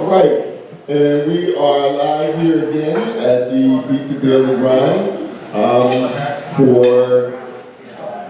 right, and we are live here again at the Beat the Daily Grind for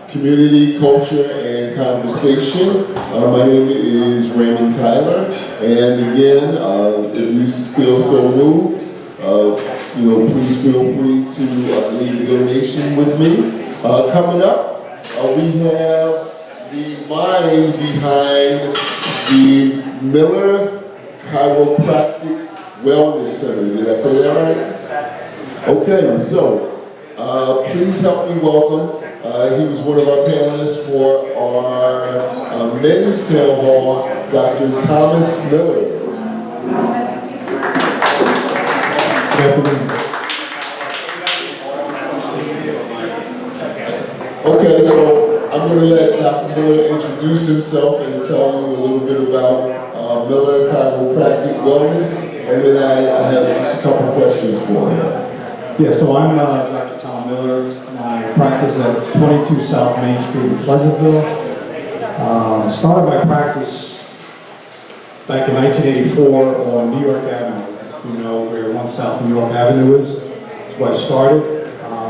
community, culture, and conversation. My name is Raymond Tyler, and again, if you feel so moved, please feel free to leave a donation with me. Coming up, we have the mind behind the Miller Chiropractic Wellness Center. Did I say that right? Okay, so please help me welcome. He was one of our panelists for our men's town hall, Dr. Thomas Miller. Okay, so I'm going to let Dr. Miller introduce himself and tell you a little bit about Miller Chiropractic Wellness, and then I have just a couple questions for him. Yeah, so I'm Dr. Tom Miller, and I practice at 22 South Main Street in Pleasantville. Started my practice back in 1984 on New York Avenue. You know where 1 South New York Avenue is. That's where I started.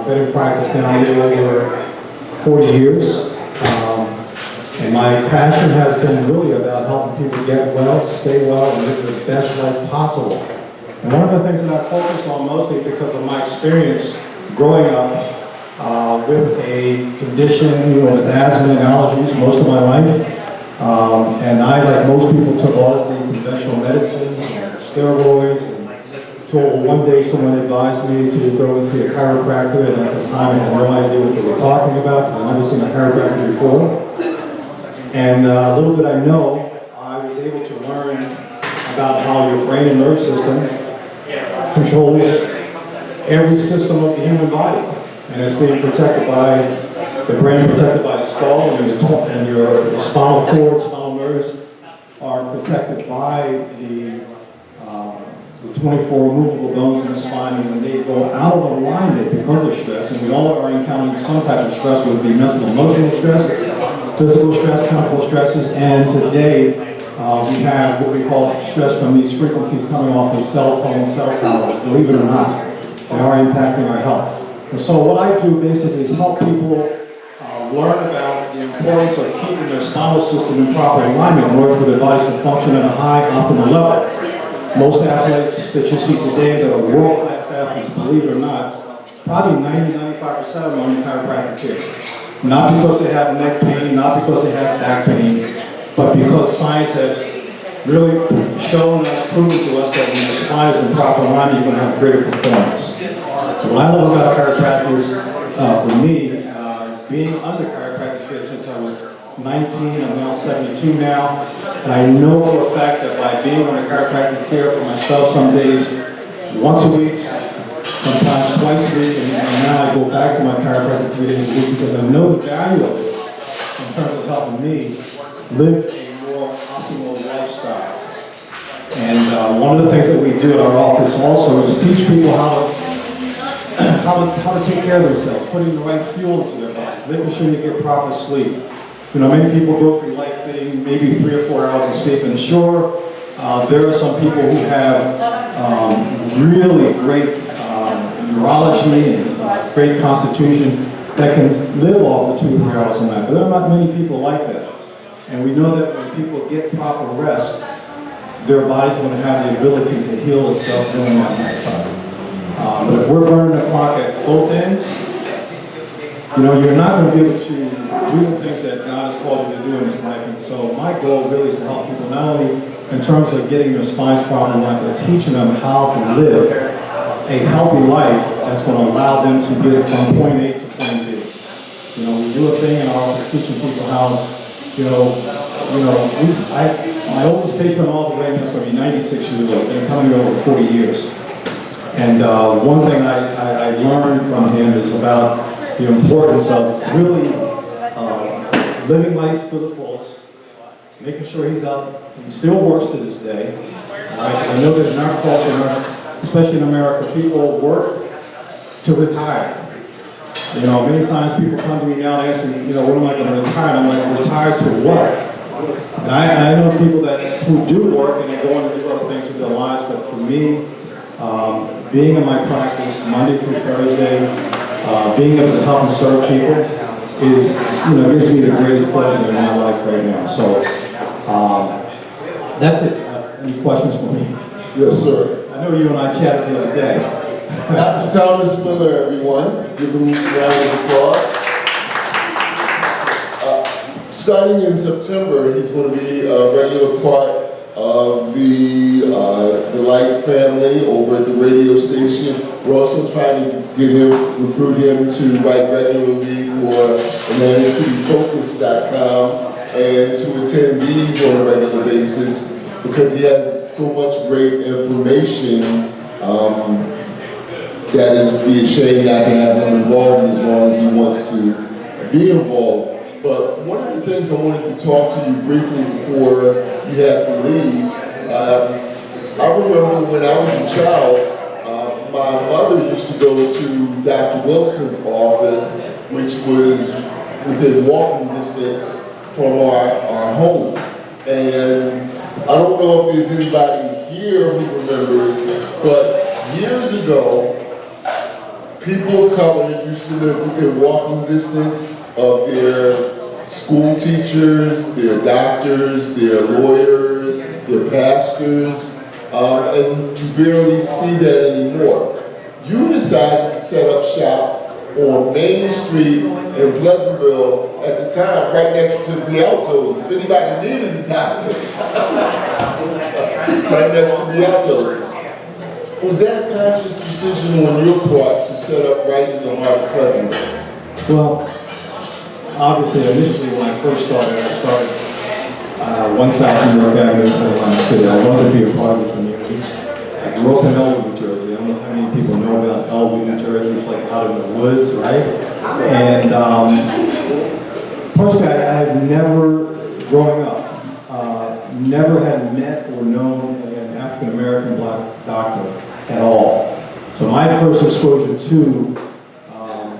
Been in practice now over 40 years. And my passion has been really about helping people get well, stay well, and live the best life possible. And one of the things that I focus on mostly because of my experience growing up with a condition, with asthma and allergies most of my life. And I, like most people, took all of the conventional medicines and steroids. Until one day someone advised me to go and see a chiropractor, and at the time I had no idea what they were talking about because I'd never seen a chiropractor before. And little did I know, I was able to learn about how your brain and nerve system controls every system of the human body. And it's being protected by the brain, protected by the skull, and your spinal cord, spinal nerves are protected by the 24 movable bones in the spine, and when they go out of alignment because of stress, and we all are encountering some type of stress, whether it be mental, emotional stress, physical stress, chemical stresses, and today we have what we call stress from these frequencies coming off the cell phone, cell towers. Believe it or not, they are impacting our health. And so what I do basically is help people learn about the importance of keeping their spinal system in proper alignment in order for their bodies to function at a high optimal level. Most athletes that you see today that are world-class athletes, believe it or not, probably 90-95% of them are in chiropractic care. Not because they have neck pain, not because they have back pain, but because science has really shown us, proven to us that when the spine is in proper alignment, you're going to have greater performance. What I love about chiropractic is, for me, being under chiropractic care since I was 19, I'm now 72 now, and I know for a fact that by being under chiropractic care for myself some days, once a week, sometimes twice a week, and now I go back to my chiropractic 3 days a week because I know the value of it in terms of helping me live a more optimal lifestyle. And one of the things that we do at our office also is teach people how to take care of themselves, putting the right fuel into their bodies, making sure you get proper sleep. You know, many people go through life getting maybe 3 or 4 hours of sleep, and sure, there are some people who have really great neurology and great constitution that can live off the 2 or 3 hours a night, but there are not many people like that. And we know that when people get proper rest, their body's going to have the ability to heal itself during that nighttime. But if we're burning the clock at both ends, you're not going to be able to do the things that God has called you to do in this life. And so my goal really is to help people not only in terms of getting their spines properly, but teaching them how to live a healthy life that's going to allow them to get from point A to point B. We do a thing in our office teaching people how, my oldest patient all the way is going to be 96 years old. They're coming here over 40 years. And one thing I learned from him is about the importance of really living life to the fullest, making sure he's out. He still works to this day. Right? I know that in our culture, especially in America, people work to retire. Many times people come to me now and ask me, when am I going to retire? And I'm like, retire to what? And I know people who do work and they go on to do other things with their lives, but for me, being in my practice Monday through Thursday, being able to help and serve people is, gives me the greatest pleasure in my life right now. So that's it. Any questions for me? Yes, sir. I know you and I chatted the other day. Dr. Thomas Miller, everyone. Give him a round of applause. Starting in September, he's going to be a regular part of the Light family over at the radio station. We're also trying to recruit him to write regularly for AtlanticCityFocus.com and to attend these on a regular basis because he has so much great information that it'd be a shame not to have him involved as long as he wants to be involved. But one of the things I wanted to talk to you briefly before you have to leave, I remember when I was a child, my mother used to go to Dr. Wilson's office, which was within walking distance from our home. And I don't know if there's anybody here who remembers, but years ago, people of color used to live within walking distance of their school teachers, their doctors, their lawyers, their pastors, and you barely see that anymore. You decided to set up shop on Main Street in Pleasantville at the time, right next to Rialto's. If anybody needed a doctor, right next to Rialto's. Was that a conscious decision on your part to set up right in the heart of Pleasantville? Well, obviously, initially when I first started, I started 1 South New York Avenue in Atlantic City. I wanted to be a part of the community. I grew up in Elwood, New Jersey. I don't know how many people know about Elwood, New Jersey. It's like out in the woods, right? And personally, I had never, growing up, never had met or known an African American black doctor at all. So my first exposure to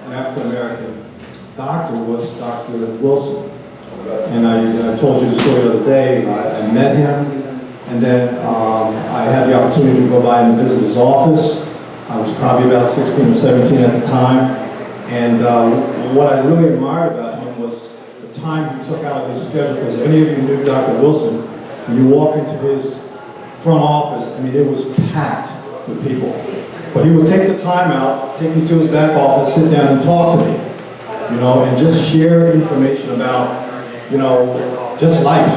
an African American doctor was Dr. Wilson. And I told you the story the other day. I met him, and then I had the opportunity to go by and visit his office. I was probably about 16 or 17 at the time. And what I really admired about him was the time he took out of his schedule, because if any of you knew Dr. Wilson, when you walk into his front office, I mean, it was packed with people. But he would take the time out, take me to his back office, sit down and talk to me, and just share information about, just life.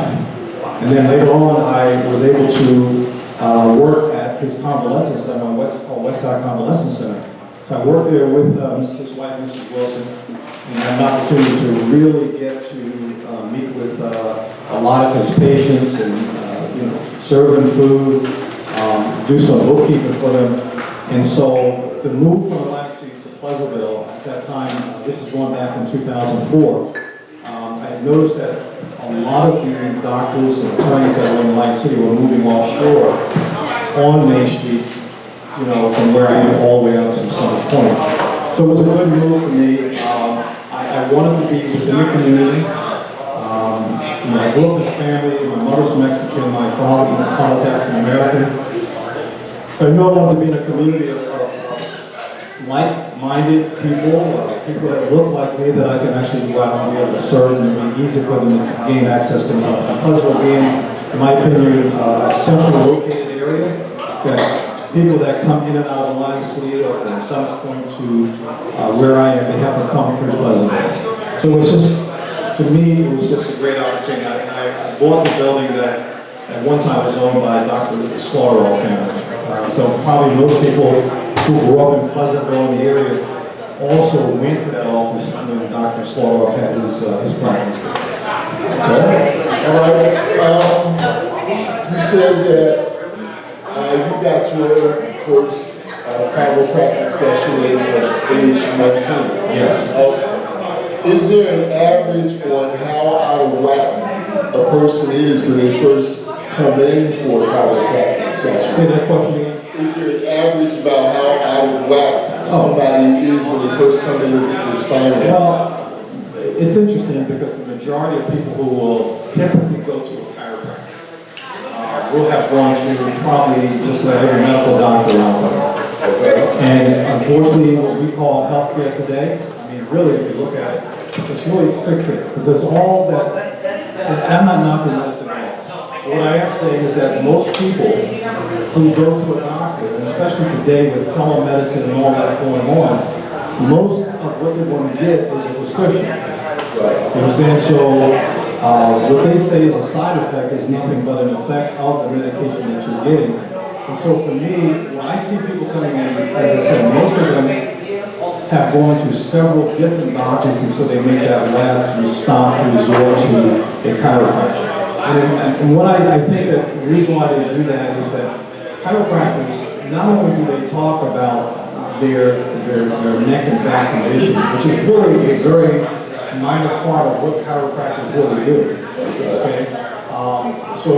And then later on, I was able to work at his convalescent center on called Westside Convalescent Center. So I worked there with his wife, Mrs. Wilson, and had an opportunity to really get to meet with a lot of his patients and, serve them food, do some bookkeeping for them. And so the move from Atlantic City to Pleasantville at that time, this is going back in 2004, I noticed that a lot of the doctors and attorneys that were in Atlantic City were moving offshore on Main Street, from where I am all the way out to Summers Point. So it was a good move for me. I wanted to be within the community. I grew up in a family. My mother's Mexican, my father's African American. I knew I wanted to be in a community of like-minded people, people that look like me, that I can actually go out and be able to serve, and it would be easy for them to gain access to me. Pleasantville being, in my opinion, a centrally located area, that people that come in and out of Atlantic City or from Summers Point to where I am, they have to come through Pleasantville. So it's just, to me, it was just a great opportunity. I bought the building that at one time was owned by Dr. Slaughterall family. So probably most people who grew up in Pleasantville in the area also went to that office when Dr. Slaughterall had his practice. Okay. All right. You said that you got your first chiropractic session at age 19. Yes. Is there an average on how out of whack a person is when they first come in for a chiropractic session? Say that question again. Is there an average about how out of whack somebody is when they first come in and get their spine? Well, it's interesting because the majority of people who will typically go to a chiropractor will have gone to probably just about every medical doctor out there. And unfortunately, what we call healthcare today, I mean, really, if you look at it, it's really sick here because all that, and I'm not knocking medicine at all. What I am saying is that most people who go to a doctor, and especially today with telemedicine and all that's going on, most of what they're going to get is a prescription. You understand? So what they say is a side effect is nothing but an effect of the medication that you're getting. And so for me, when I see people coming in, as I said, most of them have gone to several different doctors before they make that last resort to a chiropractor. And what I think that the reason why they do that is that chiropractors, not only do they talk about their neck and back condition, which is really a very minor part of what chiropractors really do. Okay? So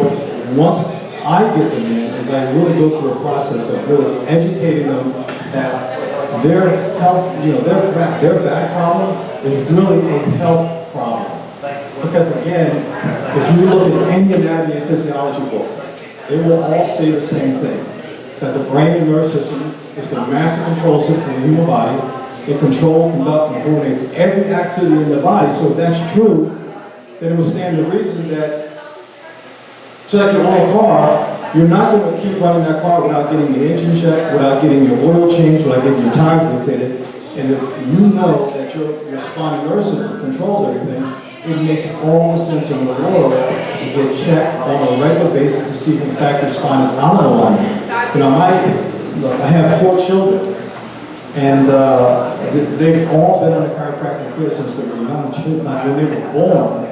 once I get them in, is I really go through a process of really educating them that their health, their back problem is really a health problem. Because again, if you look at any anatomy and physiology book, they will all say the same thing, that the brain and nerve system is the master control system of the human body. It controls, conducts, and coordinates every activity in the body. So if that's true, then it would stand to reason that, just like your own car, you're not going to keep running that car without getting the engine checked, without getting your oil changed, without getting your tires rotated. And if you know that your spinal nerve system controls everything, it makes all the sense in the world to get checked on a regular basis to see if in fact your spine is out of alignment. I have 4 children, and they've all been on the chiropractic care since they were young children, when they were born,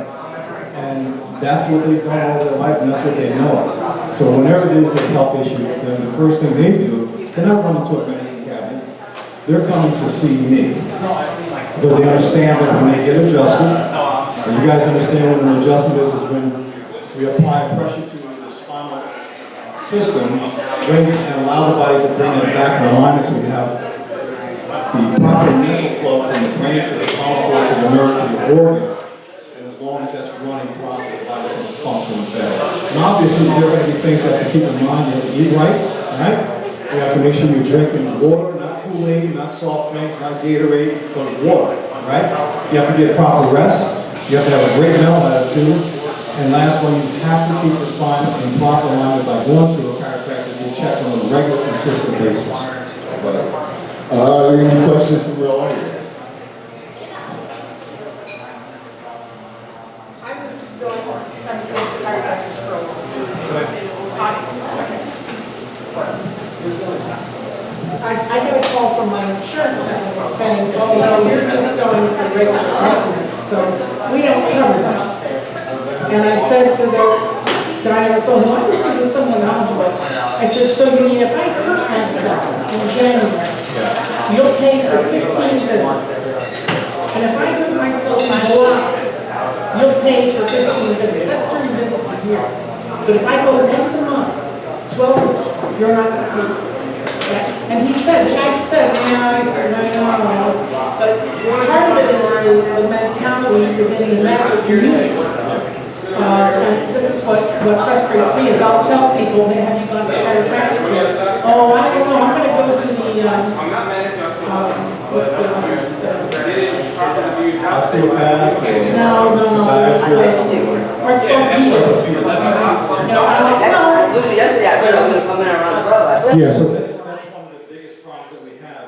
and that's what they've done all their life, and that's what they know. So whenever there's a health issue, then the first thing they do, they're not running to a medicine cabinet, they're coming to see me. Because they understand that when they get adjusted, and you guys understand what an adjustment is when we apply pressure to the spinal system, bring it and allow the body to bring it back in alignment so you have the proper mental flow from the brain to the spinal cord to the nerve to the organ. And as long as that's running properly, the body can function better. And obviously, there are going to be things that have to keep in mind. You have to eat right, right? You have to make sure you're drinking water, not Kool-Aid, not soft drinks, not Gatorade, but water, right? You have to get proper rest. You have to have a great mental attitude. And last one, you have to keep the spine in proper alignment by going to a chiropractor to be checked on a regular, consistent basis. Any questions from the audience? I was going to chiropractic I get a call from my insurance company saying, oh, no, you're just going for regular treatment, so we don't cover that. And I said to the guy on the phone, well, I was thinking someone knowledgeable. I said, so you mean if I hurt myself in January, you'll pay for 15 visits. And if I hurt myself in July, you'll pay for 15 visits. That's 30 visits a year. But if I go once a month, 12 visits, you're not going to pay for it. And he said, Jack said, yeah, I said, no. But part of it is the mentality within the medical community. And this is what frustrates me is I'll tell people, have you gone to chiropractic? Oh, I don't know, I'm going to go to the, what's the Osteopath? No. Yesterday I thought I was going to come in around 12. Yeah, so that's one of the biggest problems that we have.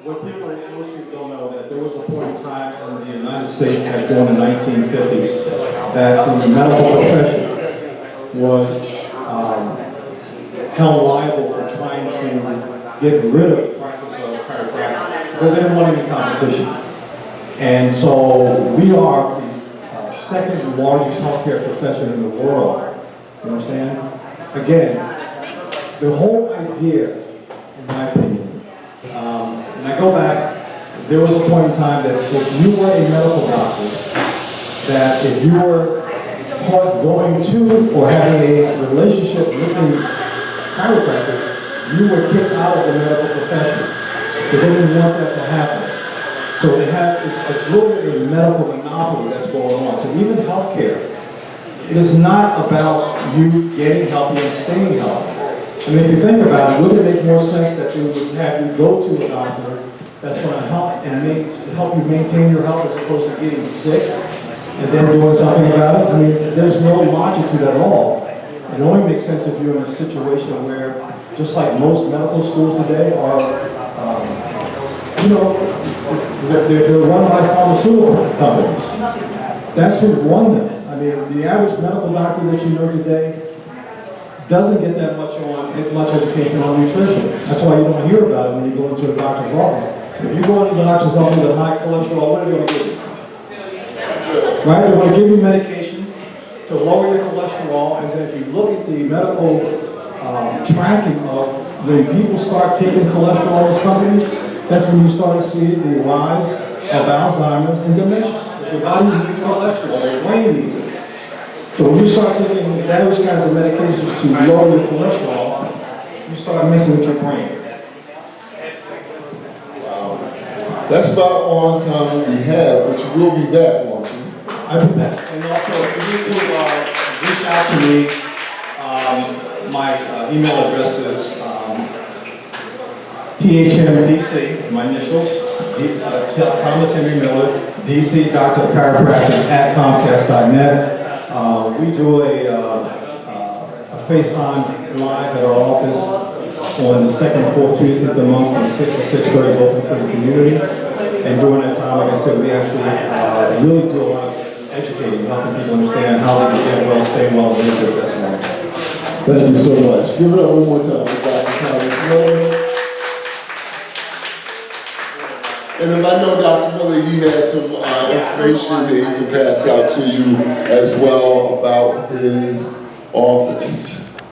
What most people don't know, that there was a point in time in the United States back during the 1950s that the medical profession was held liable for trying to get rid of the practice of chiropractic because they didn't want any competition. And so we are the second largest healthcare profession in the world. You understand? Again, the whole idea, in my opinion, and I go back, there was a point in time that if you were a medical doctor, that if you were going to or having a relationship with a chiropractor, you were kicked out of the medical profession because they didn't want that to happen. So it's really a medical monopoly that's going on. So even healthcare, it is not about you getting healthy and staying healthy. I mean, if you think about it, wouldn't it make more sense that they would have you go to a doctor that's going to help help you maintain your health as opposed to getting sick and then doing something about it? I mean, there's no logic to that at all. It only makes sense if you're in a situation where, just like most medical schools today are, they're run by pharmaceutical companies. That's who run them. I mean, the average medical doctor that you know today doesn't get that much education on nutrition. That's why you don't hear about it when you go into a doctor's office. If you go into the doctor's office with high cholesterol, what are they going to do? Right? They're going to give you medication to lower your cholesterol, and then if you look at the medical tracking of when people start taking cholesterol in this company, that's when you start to see the rise of Alzheimer's and dementia. Because your body needs cholesterol, your brain needs it. So when you start taking those kinds of medications to lower your cholesterol, you start messing with your brain. Wow. That's about all the time we have, but you will be back, won't you? I'll be back. And also, if you need to reach out to me, my email address is THMDC, my initials, Thomas Henry Miller, DC, Doctor of Chiropractic at Comcast.net. We do a FaceTime live at our office on the second and fourth Tuesday of the month from 6 to 6:30 is open to the community. And during that time, like I said, we actually really do a lot of educating, helping people understand how they can get well, stay well, and live their best life. Thank you so much. Give it up one more time for Dr. Thomas Miller. And if I know Dr. Miller, he has some information that he can pass out to you as well about his office.